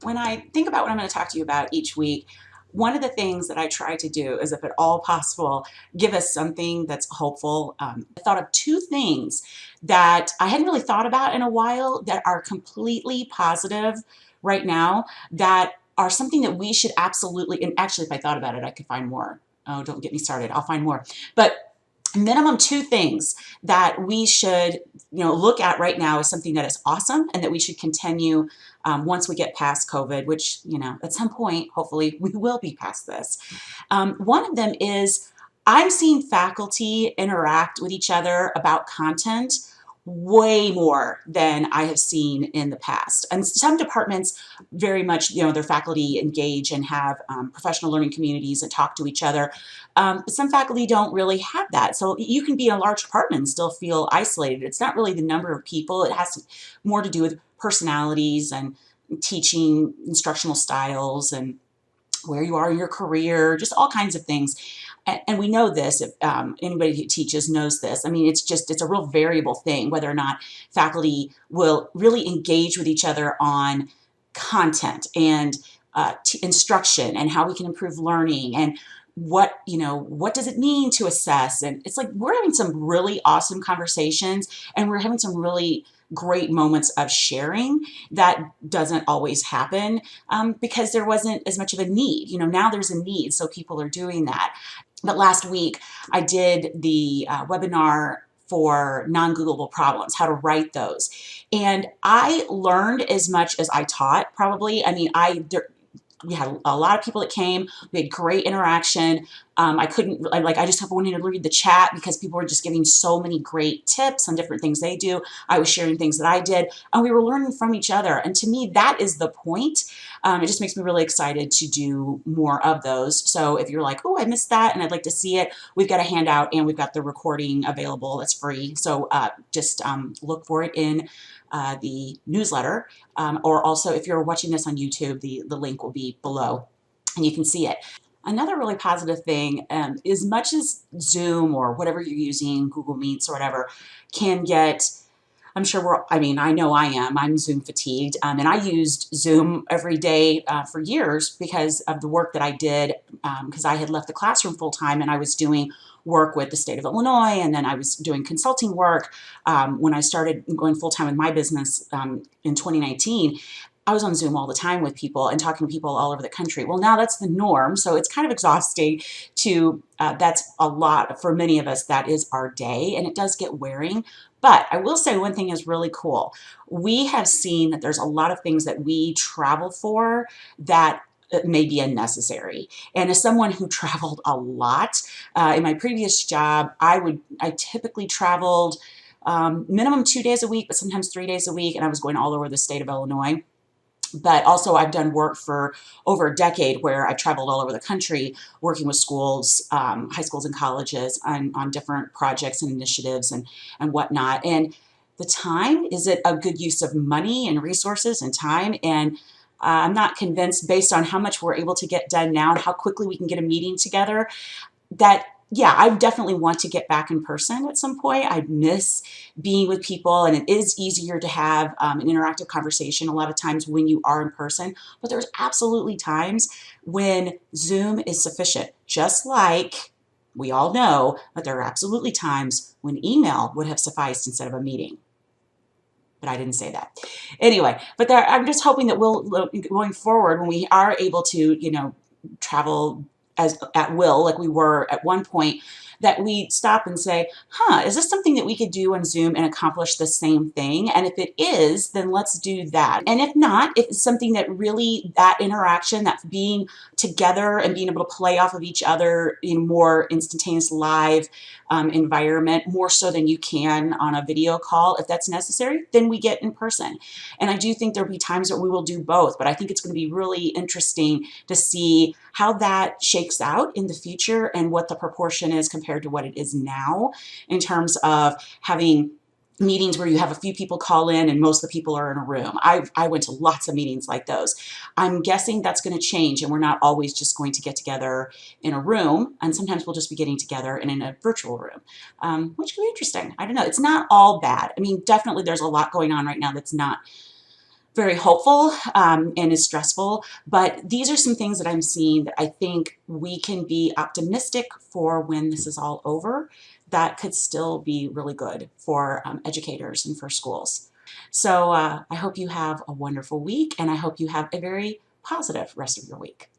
When I think about what I'm going to talk to you about each week, one of the things that I try to do is, if at all possible, give us something that's hopeful. I thought of two things that I hadn't really thought about in a while that are completely positive right now, that are something that we should absolutely, and actually, if I thought about it, I could find more. Oh, don't get me started. I'll find more. But minimum two things that we should look at right now as something that is awesome and that we should continue once we get past COVID, which at some point hopefully we will be past this. One of them is I'm seeing faculty interact with each other about content way more than I have seen in the past. And some departments very much, their faculty engage and have professional learning communities and talk to each other. But some faculty don't really have that. So you can be in a large department and still feel isolated. It's not really the number of people. It has more to do with personalities and teaching instructional styles and where you are in your career, just all kinds of things. And we know this, if anybody who teaches knows this. I mean, it's a real variable thing, whether or not faculty will really engage with each other on content and instruction and how we can improve learning and what does it mean to assess. And it's like we're having some really awesome conversations and we're having some really great moments of sharing that doesn't always happen because there wasn't as much of a need. Now there's a need, so people are doing that. But last week I did the webinar for non-Googleable problems, how to write those. And I learned as much as I taught, probably. I mean, we had a lot of people that came. We had great interaction. I just kept wanting to read the chat because people were just giving so many great tips on different things they do. I was sharing things that I did, and we were learning from each other. And to me, that is the point. It just makes me really excited to do more of those. So if you're like, oh, I missed that and I'd like to see it, we've got a handout and we've got the recording available. That's free. So just look for it in the newsletter, or also if you're watching this on YouTube, the link will be below and you can see it. Another really positive thing, as much as Zoom or whatever you're using, Google Meets or whatever, can get, I know I am. I'm Zoom fatigued, and I used Zoom every day for years because of the work that I did, because I had left the classroom full time and I was doing work with the state of Illinois, and then I was doing consulting work. When I started going full time with my business in 2019, I was on Zoom all the time with people and talking to people all over the country. Well, now that's the norm, so it's kind of exhausting that's a lot for many of us. That is our day, and it does get wearing. But I will say one thing is really cool. We have seen that there's a lot of things that we travel for that may be unnecessary. And as someone who traveled a lot, in my previous job, I typically traveled minimum 2 days a week, but sometimes 3 days a week, and I was going all over the state of Illinois. But also I've done work for over a decade where I traveled all over the country working with schools, high schools and colleges on different projects and initiatives and whatnot. And the time, is it a good use of money and resources and time? And I'm not convinced, based on how much we're able to get done now and how quickly we can get a meeting together, that yeah, I definitely want to get back in person at some point. I miss being with people, and it is easier to have an interactive conversation a lot of times when you are in person, but there's absolutely times when Zoom is sufficient, just like we all know, but there are absolutely times when email would have sufficed instead of a meeting. But I didn't say that. Anyway, but I'm just hoping that going forward, when we are able to, travel as at will, like we were at one point, that we stop and say, is this something that we could do on Zoom and accomplish the same thing? And if it is, then let's do that. And if not, if it's something that really, that interaction, that being together and being able to play off of each other in more instantaneous live environment, more so than you can on a video call, if that's necessary, then we get in person. And I do think there'll be times that we will do both, but I think it's going to be really interesting to see how that shakes out in the future and what the proportion is compared to what it is now in terms of having meetings where you have a few people call in and most of the people are in a room. I went to lots of meetings like those. I'm guessing that's going to change, and we're not always just going to get together in a room, and sometimes we'll just be getting together in a virtual room, which could be interesting. I don't know. It's not all bad. I mean, definitely there's a lot going on right now that's not very hopeful and is stressful, but these are some things that I'm seeing that I think we can be optimistic for when this is all over. That could still be really good for educators and for schools. So I hope you have a wonderful week, and I hope you have a very positive rest of your week.